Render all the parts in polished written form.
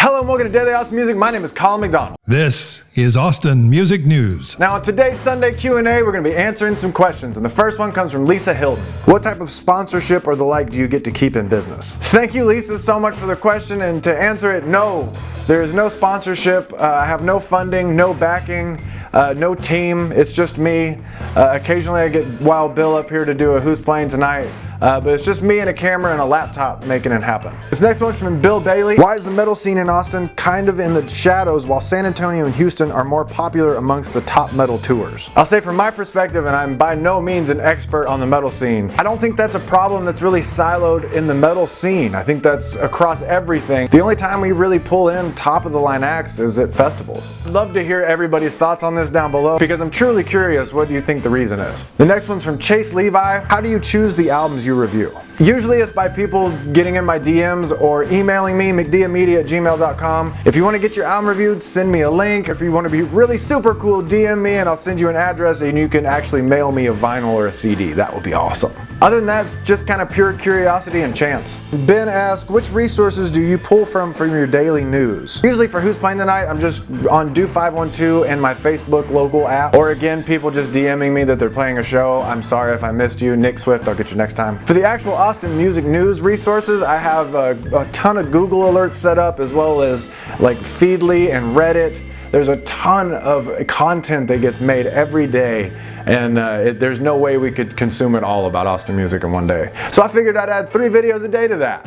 Hello and welcome to Daily Austin Music. My name is Colin McDonald. This is Austin Music News. Now on today's Sunday Q&A, we're going to be answering some questions, and the first one comes from Lisa Hilton. What type of sponsorship or the like do you get to keep in business? Thank you, Lisa, so much for the question, and to answer it, no. There is no sponsorship. I have no funding, no backing, no team. It's just me. Occasionally I get Wild Bill up here to do a Who's Playing Tonight. But it's just me and a camera and a laptop making it happen. This next one's from Bill Bailey. Why is the metal scene in Austin kind of in the shadows while San Antonio and Houston are more popular amongst the top metal tours? I'll say from my perspective, and I'm by no means an expert on the metal scene, I don't think that's a problem that's really siloed in the metal scene. I think that's across everything. The only time we really pull in top of the line acts is at festivals. I'd love to hear everybody's thoughts on this down below because I'm truly curious what you think the reason is. The next one's from Chase Levi. How do you choose the albums you review? Usually it's by people getting in my DMs or emailing me, mcdiamedia@gmail.com. If you want to get your album reviewed, send me a link. If you want to be really super cool, DM me and I'll send you an address and you can actually mail me a vinyl or a CD. That would be awesome. Other than that, it's just kind of pure curiosity and chance. Ben asked, which resources do you pull from your daily news? Usually for Who's Playing Tonight, I'm just on Do512 and my Facebook local app. Or again, people just DMing me that they're playing a show. I'm sorry if I missed you. Nick Swift, I'll get you next time. For the actual Austin Music News resources, I have a ton of Google alerts set up, as well as like Feedly and Reddit. There's a ton of content that gets made every day, and there's no way we could consume it all about Austin music in one day. So I figured I'd add 3 videos a day to that.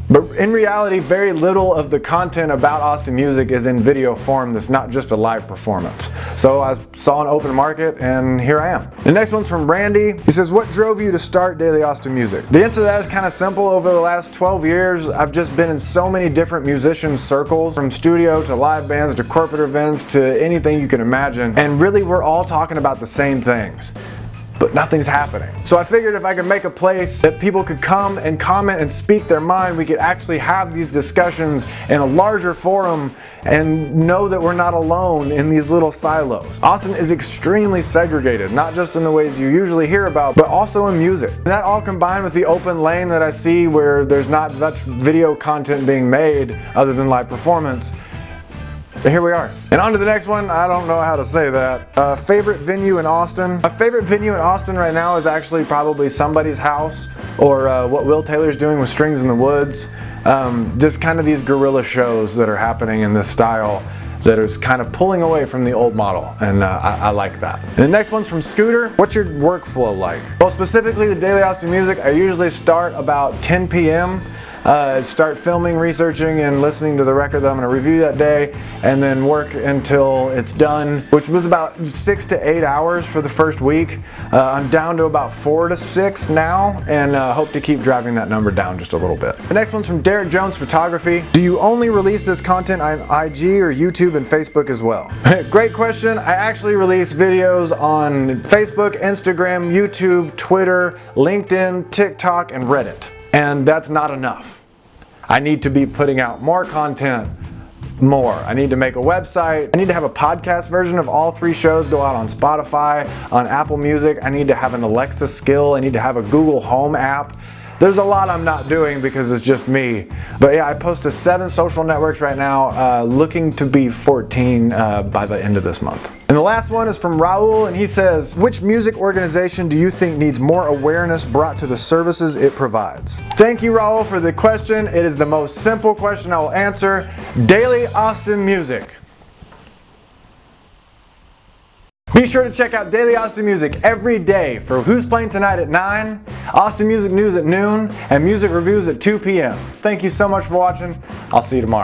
But in reality, very little of the content about Austin music is in video form that's not just a live performance. So I saw an open market and here I am. The next one's from Randy. He says, what drove you to start Daily Austin Music? The answer to that is kind of simple. Over the last 12 years, I've just been in so many different musician circles, from studio to live bands to corporate events to anything you can imagine. And really, we're all talking about the same things, but nothing's happening. So I figured if I could make a place that people could come and comment and speak their mind, we could actually have these discussions in a larger forum and know that we're not alone in these little silos. Austin is extremely segregated, not just in the ways you usually hear about, but also in music. And that all combined with the open lane that I see where there's not much video content being made other than live performance. So here we are. And on to the next one. I don't know how to say that. Favorite venue in Austin? My favorite venue in Austin right now is actually probably Somebody's House, or what Will Taylor's doing with Strings in the Woods. Just kind of these guerrilla shows that are happening in this style that is kind of pulling away from the old model, and I like that. And the next one's from Scooter. What's your workflow like? Well, specifically the Daily Austin Music, I usually start about 10 p.m. Start filming, researching, and listening to the record that I'm going to review that day, and then work until it's done, which was about 6 to 8 hours for the first week. I'm down to about 4 to 6 now, and hope to keep driving that number down just a little bit. The next one's from Derek Jones Photography. Do you only release this content on IG or YouTube and Facebook as well? Great question. I actually release videos on Facebook, Instagram, YouTube, Twitter, LinkedIn, TikTok, and Reddit. And that's not enough. I need to be putting out more content, more. I need to make a website. I need to have a podcast version of all 3 shows go out on Spotify, on Apple Music. I need to have an Alexa skill. I need to have a Google Home app. There's a lot I'm not doing because it's just me. But yeah, I post to 7 social networks right now, looking to be 14 by the end of this month. And the last one is from Raul, and he says, which music organization do you think needs more awareness brought to the services it provides? Thank you, Raul, for the question. It is the most simple question I will answer. Daily Austin Music. Be sure to check out Daily Austin Music every day for Who's Playing Tonight at 9, Austin Music News at noon, and music reviews at 2 p.m. Thank you so much for watching. I'll see you tomorrow.